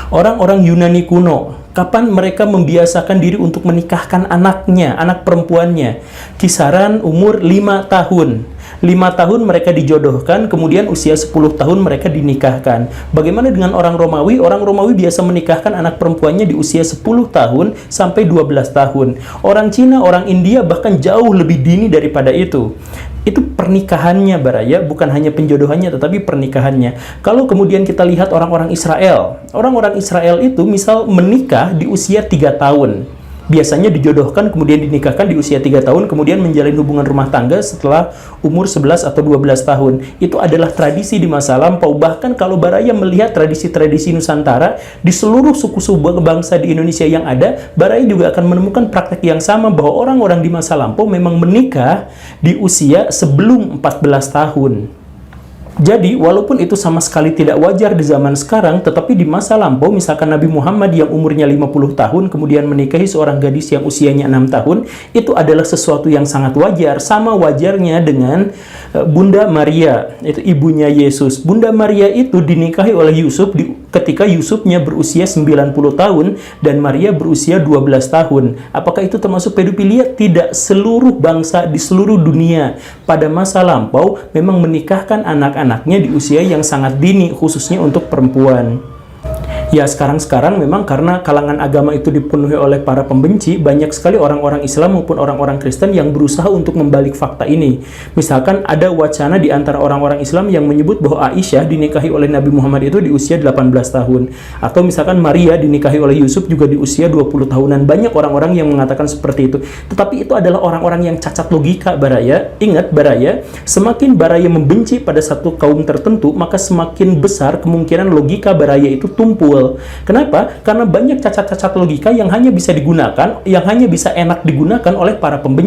Orang-orang Yunani kuno, kapan mereka membiasakan diri untuk menikahkan anaknya, anak perempuannya? Kisaran umur 5 tahun. 5 tahun mereka dijodohkan, kemudian usia 10 tahun mereka dinikahkan. Bagaimana dengan orang Romawi? Orang Romawi biasa menikahkan anak perempuannya di usia 10 tahun sampai 12 tahun. Orang Cina, orang India bahkan jauh lebih dini daripada itu. Itu pernikahannya, Baraya, bukan hanya penjodohannya tetapi pernikahannya. Kalau kemudian kita lihat orang-orang Israel, orang-orang Israel itu misal menikah di usia 3 tahun. Biasanya dijodohkan kemudian dinikahkan di usia 3 tahun, kemudian menjalin hubungan rumah tangga setelah umur 11 atau 12 tahun. Itu adalah tradisi di masa lampau. Bahkan kalau Baraya melihat tradisi-tradisi Nusantara di seluruh suku-suku bangsa di Indonesia yang ada, Baraya juga akan menemukan praktek yang sama, bahwa orang-orang di masa lampau memang menikah di usia sebelum 14 tahun. Jadi, walaupun itu sama sekali tidak wajar di zaman sekarang, tetapi di masa lampau, misalkan Nabi Muhammad yang umurnya 50 tahun, kemudian menikahi seorang gadis yang usianya 6 tahun, itu adalah sesuatu yang sangat wajar. Sama wajarnya dengan Bunda Maria, itu ibunya Yesus. Bunda Maria itu dinikahi oleh Yusuf ketika Yusufnya berusia 90 tahun, dan Maria berusia 12 tahun. Apakah itu termasuk pedofilia? Tidak. Seluruh bangsa di seluruh dunia pada masa lampau memang menikahkan anak-anaknya di usia yang sangat dini, khususnya untuk perempuan. Ya, sekarang memang karena kalangan agama itu dipenuhi oleh para pembenci, banyak sekali orang-orang Islam maupun orang-orang Kristen yang berusaha untuk membalik fakta ini. Misalkan ada wacana di antara orang-orang Islam yang menyebut bahwa Aisyah dinikahi oleh Nabi Muhammad itu di usia 18 tahun. Atau misalkan Maria dinikahi oleh Yusuf juga di usia 20 tahunan. Banyak orang-orang yang mengatakan seperti itu. Tetapi itu adalah orang-orang yang cacat logika, Baraya. Ingat, Baraya, semakin Baraya membenci pada satu kaum tertentu, maka semakin besar kemungkinan logika Baraya itu tumpul. Kenapa? Karena banyak cacat-cacat logika yang hanya bisa digunakan, yang hanya bisa enak digunakan oleh para pembenci.